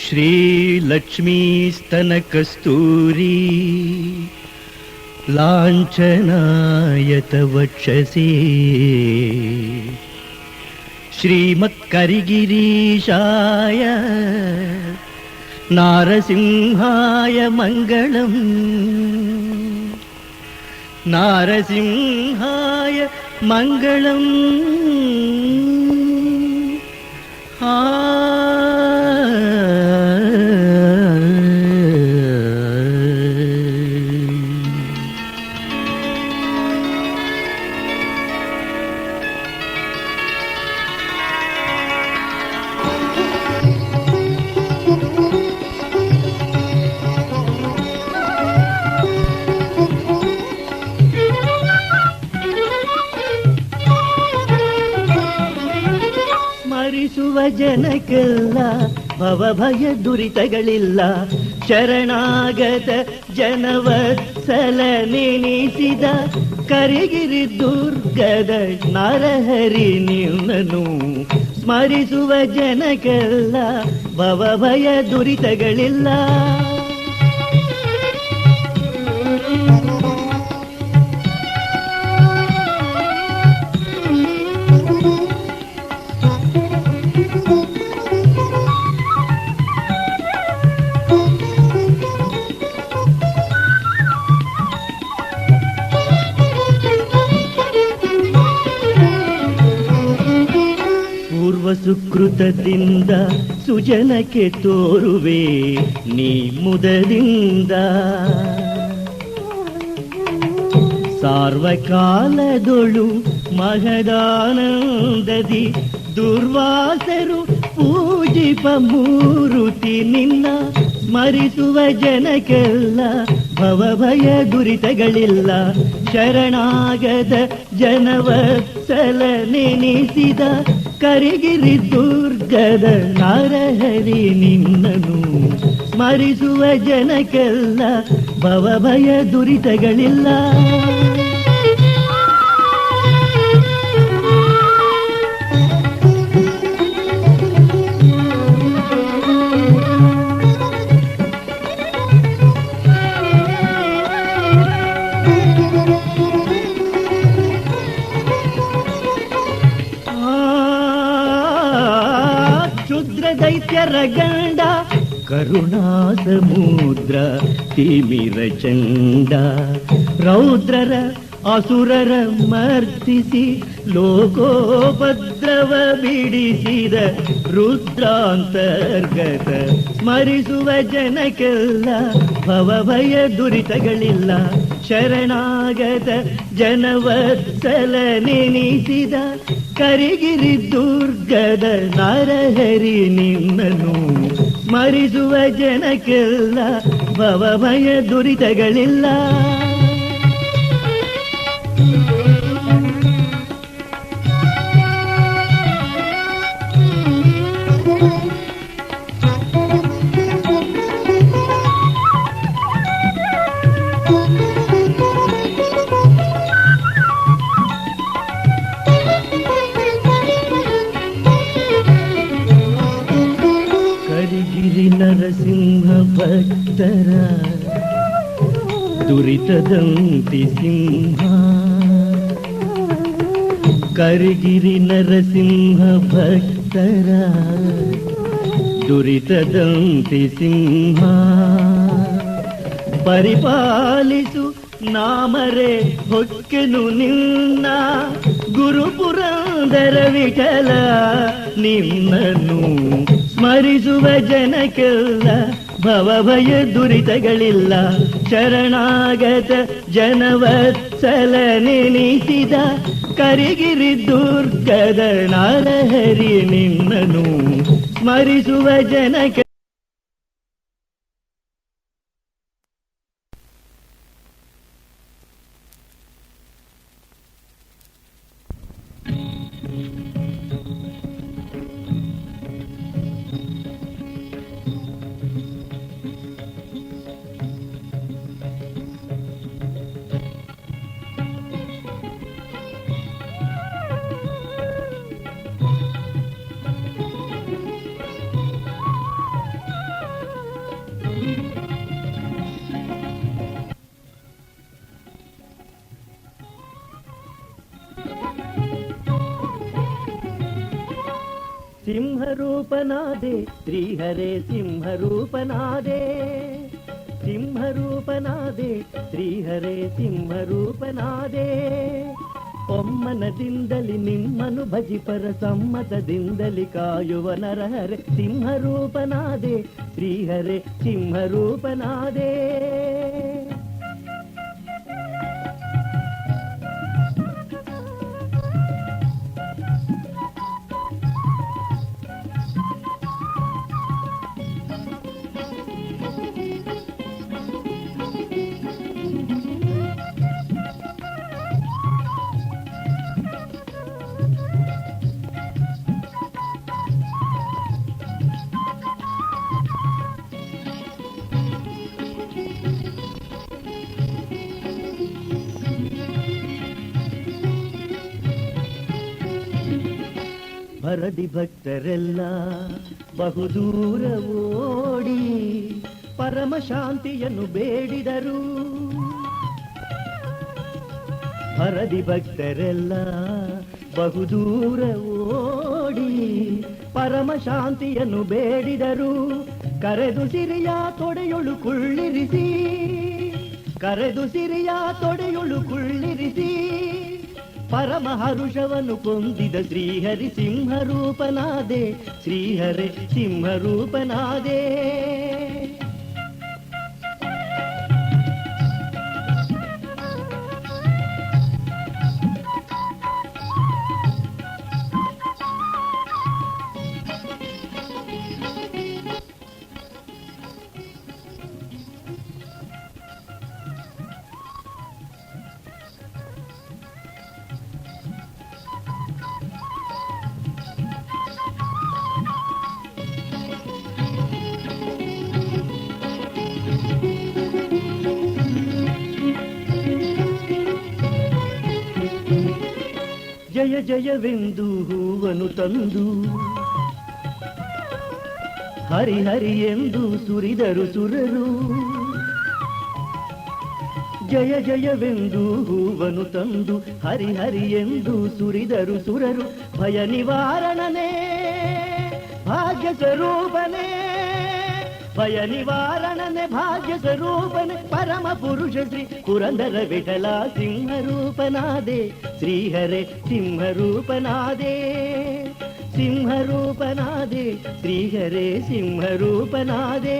श्रीलक्ष्मीस्तनकस्तूरी लाञ्छनायत वक्षसे श्रीमत्करिगिरीशाय नारसिंहाय मङ्गलम् नारसिंहाय मङ्गलम् ಸ್ಮರಿಸುವ ಜನಕ್ಕೆಲ್ಲ ಭವಭಯ ದುರಿತಗಳಿಲ್ಲ. ಶರಣಾಗತ ಜನವತ್ಸಲ ನೆನೆಸಿದ ಕರಿಗಿರಿ ದುರ್ಗದ ನರಹರಿ ನಿನ್ನನು. ಸ್ಮರಿಸುವ ಜನಕ್ಕೆಲ್ಲ ಭವಭಯ ದುರಿತಗಳಿಲ್ಲ. ಸುಕೃತದಿಂದ ಸುಜನಕ್ಕೆ ತೋರುವೆ ನೀ ಮುದದಿಂದ. ಸಾರ್ವಕಾಲದೊಳು ಮಹದಾನಂದದಿ ದುರ್ವಾಸರು ಪೂಜಿಪ ಮೂರುತಿ ನಿನ್ನ. ಸ್ಮರಿಸುವ ಜನಕ್ಕೆಲ್ಲ ಭವಭಯ ದುರಿತಗಳಿಲ್ಲ. ಶರಣಾಗದ ಜನವತ್ಸಲ ನೆನೆಸಿದ ಕರಿಗಿರಿ ದುರ್ಗದ ನರಹರಿ ನಿನ್ನನು. ಸ್ಮರಿಸುವ ಜನಕ್ಕೆಲ್ಲ ಭವಭಯ ದುರಿತಗಳಿಲ್ಲ. ದೈತ್ಯರ ಗಂಡ ಕರುಣಾ ಸಮುದ್ರ ತಿಮಿರ ಚಂಡ. ರೌದ್ರರ ಅಸುರರ ಮರ್ತಿಸಿ ಲೋಕೋಪದ್ರವ ಬಿಡಿಸಿದ ರುದ್ರಾಂತರ್ಗತ. ಸ್ಮರಿಸುವ ಜನಕ್ಕೆಲ್ಲ ಭವಭಯ ದುರಿತಗಳಿಲ್ಲ. ಶರಣಾಗತ ಜನವತ್ಸಲ ನೆನೆಸಿದ ಕರಿಗಿರಿ ದುರ್ಗದ ನರಹರಿ ನಿನ್ನನು. ಸ್ಮರಿಸುವ ಜನಕ್ಕೆಲ್ಲ ಭವಭಯ ದುರಿತಗಳಿಲ್ಲ. ನರಸಿಂಹ ಭಕ್ತರ ದುರಿತದಂತಿ ಸಿಂಹ. ಕರಿಗಿರಿ ನರಸಿಂಹ ಭಕ್ತರ ದುರಿತದಂತಿ ಸಿಂಹ. ಪರಿಪಾಲಿಸು ನಾಮರೆ ಹೊಕ್ಕೆನು ನಿನ್ನ. ಗುರುಪುರಂದರ ವಿಠಲ ನಿನ್ನನು. ಸ್ಮರಿಸುವ ಜನಕ್ಕೆಲ್ಲ ಭವಭಯ ದುರಿತಗಳಿಲ್ಲ. ಶರಣಾಗತ ಜನವತ್ಸಲ ನೆನೆಸಿದ ಕರಿಗಿರಿ ದುರ್ಗದ ನರಹರಿ ನಿನ್ನನು. ಸ್ಮರಿಸುವ ಜನಕ್ಕೆ ಸಿಂಹರೂಪನಾದೆ ಶ್ರೀಹರೇ ಸಿಂಹರೂಪನಾದೆ ಸಿಂಹರೂಪನಾದೆ ಶ್ರೀಹರೇ ಸಿಂಹರೂಪನಾದೆ ಒಮ್ಮನದಿಂದಲಿ ನಿಮ್ಮನು ಭಜಿಪರ ಸಮ್ಮತದಿಂದಲಿ ಕಾಯುವ ನರಹರೆ ಸಿಂಹರೂಪನಾದೆ ಶ್ರೀಹರೇ ಸಿಂಹರೂಪನಾದೆ ಭರದಿ ಭಕ್ತರೆಲ್ಲ ಬಹುದೂರ ಓಡಿ ಪರಮ ಶಾಂತಿಯನ್ನು ಬೇಡಿದರು ಭರದಿ ಭಕ್ತರೆಲ್ಲ ಬಹುದೂರ ಓಡಿ ಪರಮ ಶಾಂತಿಯನ್ನು ಬೇಡಿದರು ಕರೆದು ಸಿರಿಯ ತೊಡೆಯೊಳು ಕುಳ್ಳಿರಿಸಿ ಕರೆದು ಸಿರಿಯ ತೊಡೆಯೊಳು ಕುಳ್ಳಿರಿಸಿ ಪರಮ ಹರುಷವನ್ನು ಕೊಂದಿದ ಶ್ರೀಹರಿ ಸಿಂಹರೂಪನಾದೆ ಶ್ರೀಹರೇ ಸಿಂಹರೂಪನಾದೆ ಜಯ ಜಯವೆಂದು ಹೂವನು ತಂದು ಹರಿ ಹರಿ ಎಂದು ಸುರಿದರು ಸುರರು ಜಯ ಜಯವೆಂದು ಹೂವನು ತಂದು ಹರಿ ಹರಿ ಎಂದು ಸುರಿದರು ಸುರರು ಭಯ ನಿವಾರಣನೇ ಭಾಗ್ಯ ಸ್ವರೂಪನೇ ಭಯ ನಿವಾರಣನೆ ಭಾಗ್ಯ ಸ್ವರೂಪನೆ ಪರಮ ಪುರುಷ ಶ್ರೀ ಪುರಂದರ ವಿಠಲ ಸಿಂಹರೂಪನಾದೆ ಶ್ರೀಹರೇ ಸಿಂಹರೂಪನಾದೆ ಸಿಂಹರೂಪನಾದೆ ಶ್ರೀಹರೇ ಸಿಂಹರೂಪನಾದೆ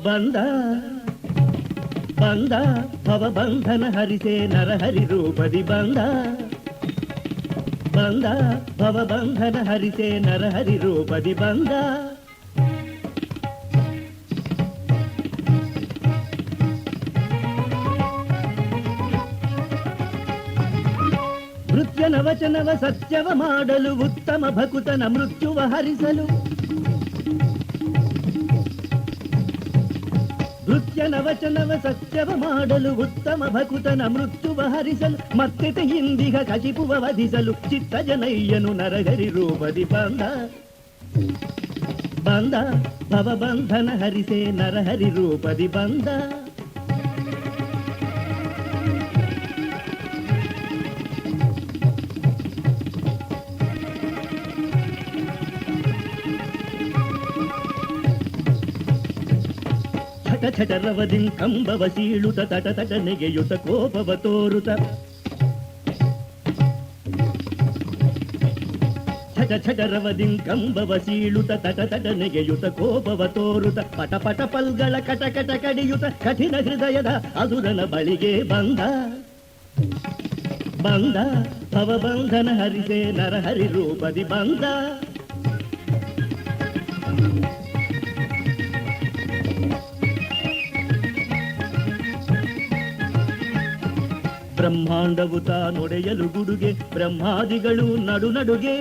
ಬಂದ ಬಂದ ಭವಬಂಧನ ಹರಿಸೆ ನರಹರಿ ರೂಪದಿ ಬಂದ ಬಂದ ಭವಬಂಧನ ಹರಿಸೆ ನರಹರಿ ರೂಪದಿ ಬಂದ ಮೃತ್ಯನ ವಚನವ ಸತ್ಯವ ಮಾಡಲು ಉತ್ತಮ ಭಕುತನ ಮೃತ್ಯುವ ಹರಿಸಲು ಮೃತ್ಯನ ವಚನವ ಸತ್ಯವ ಮಾಡಲು ಉತ್ತಮ ಭಕುತನ ಮೃತ್ಯುವ ಹರಿಸಲು ಮತ್ತೆ ಹಿಂದಿಗ ಕಚಿಪುವ ವಧಿಸಲು ಚಿತ್ತ ಜನಯ್ಯನು ನರಹರಿ ರೂಪದಿ ಬಂದ ಬಂದ ಭವಬಂಧನ ಹರಿಸೆ ನರಹರಿ ರೂಪದಿ ಬಂದ ಛಟರವದಿಂ ಕಂಬವ ಸೀಳುತ ತಟ ನೆಗೆಯುತ ಕೋಪವ ತೋರುತ ಛಟರವದಿಂ ಕಂಬವ ಸೀಳುತ ತಟ ನೆಗೆಯುತ ಕೋಪವ ತೋರುತ ಪಟ ಪಲ್ಗಳ ಕಟಕಟ ಕಡಿಯುತ ಕಠಿಣ ಹೃದಯದ ಅಸುರನ ಬಳಿಗೆ ಬಂದ ಬಂದ ಭವಬಂಧನ ಹರಿಸೆ ನರಹರಿ ರೂಪದಿ ಬಂದ ಬ್ರಹ್ಮಾಂಡವು ತಾನೊಡೆಯಲು ಗುಡುಗೆ ಬ್ರಹ್ಮಾದಿಗಳು ನಡುನಡುಗೆ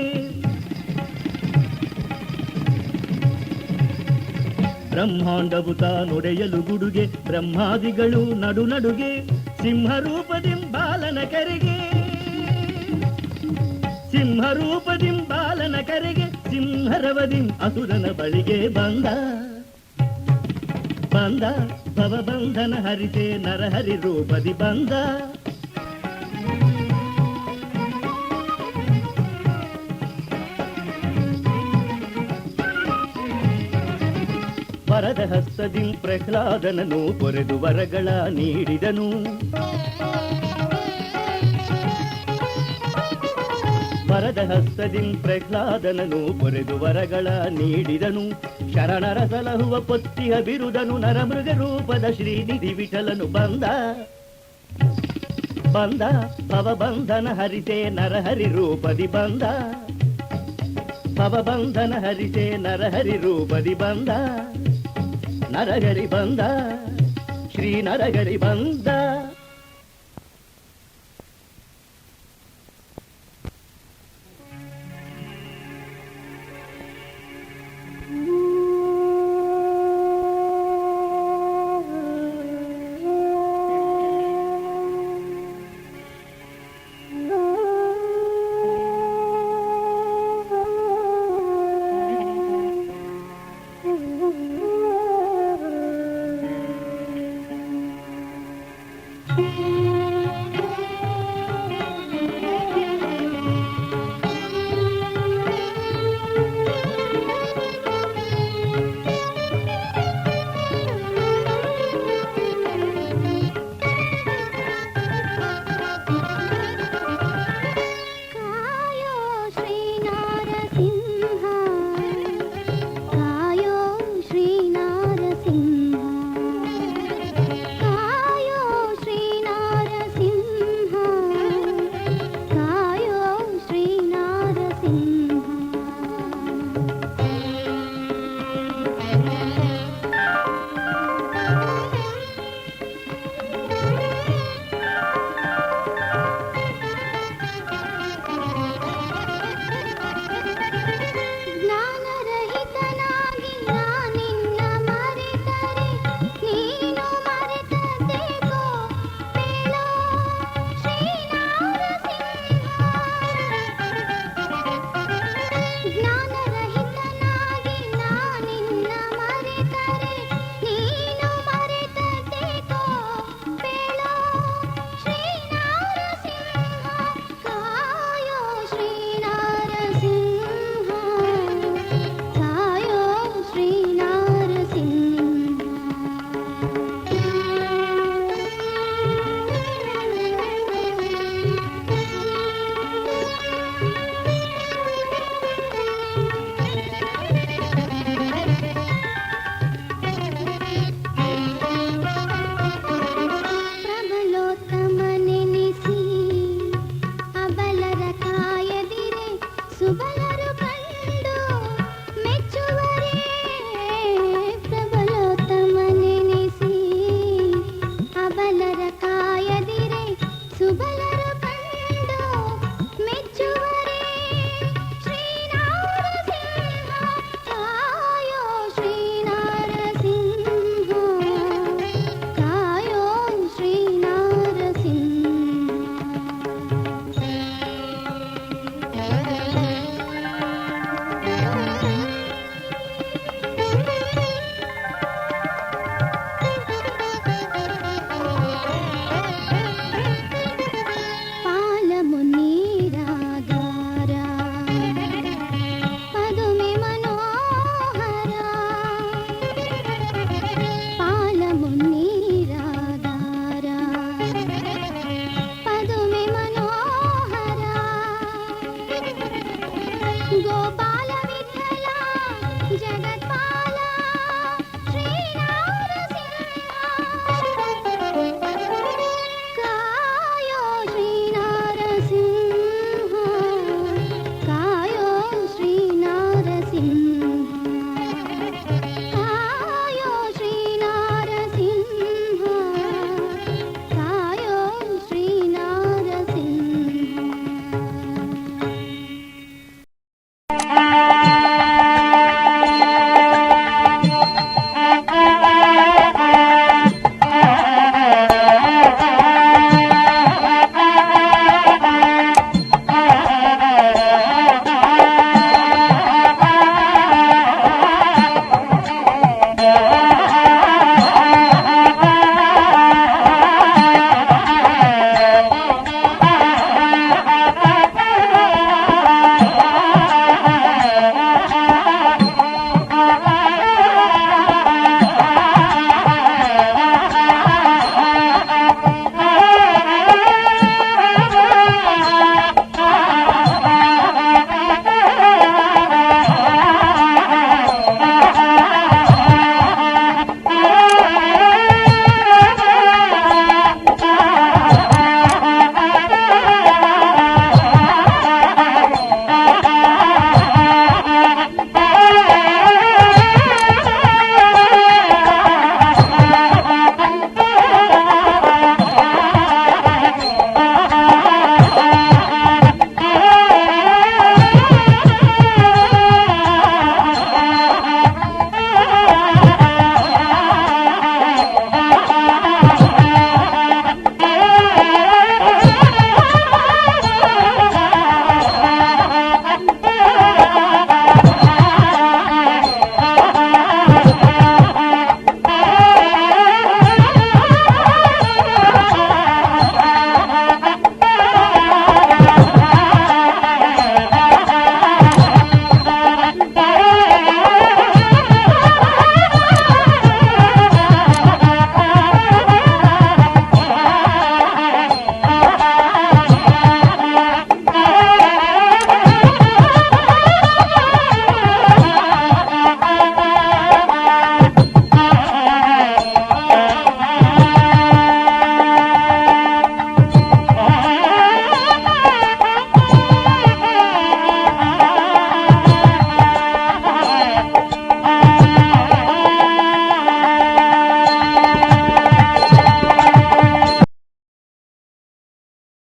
ಬ್ರಹ್ಮಾಂಡವು ತಾನೊಡೆಯಲು ಗುಡುಗೆ ಬ್ರಹ್ಮಾದಿಗಳು ನಡುನಡುಗೆ ಸಿಂಹರೂಪದಿಂ ಬಾಲನ ಕರೆಗೆ ಸಿಂಹರೂಪದಿಂ ಬಾಲನ ಕರೆಗೆ ಸಿಂಹರವದಿಂ ಅಸುರನ ಬಳಿಗೆ ಬಂದ ಬಂದ ಭವಬಂಧನ ಹರಿಸೆ ನರಹರಿ ರೂಪದಿ ಬಂದ ವರದ ಹಸ್ತದಿಂ ಪ್ರಹ್ಲಾದನನು ಪೊರೆದು ವರಗಳ ನೀಡಿದನು ವರದ ಹಸ್ತದಿಂ ಪ್ರಹ್ಲಾದನನು ಪೊರೆದು ವರಗಳ ನೀಡಿದನು ಶರಣರ ಸಲಹುವ ಪೊತ್ತಿಯ ಬಿರುದನು ನರಮೃಗ ರೂಪದ ಶ್ರೀನಿಧಿ ವಿಠಲನು ಬಂದ ಬಂದ ಭವಬಂಧನ ಹರಿಸೆ ನರಹರಿ ರೂಪದಿ ಬಂದ ಭವಬಂಧನ ಹರಿಸೆ ನರಹರಿ ರೂಪದಿ ಬಂದ ನರಹರಿ ಬಂದ ಶ್ರೀ ನರಹರಿ ಬಂದ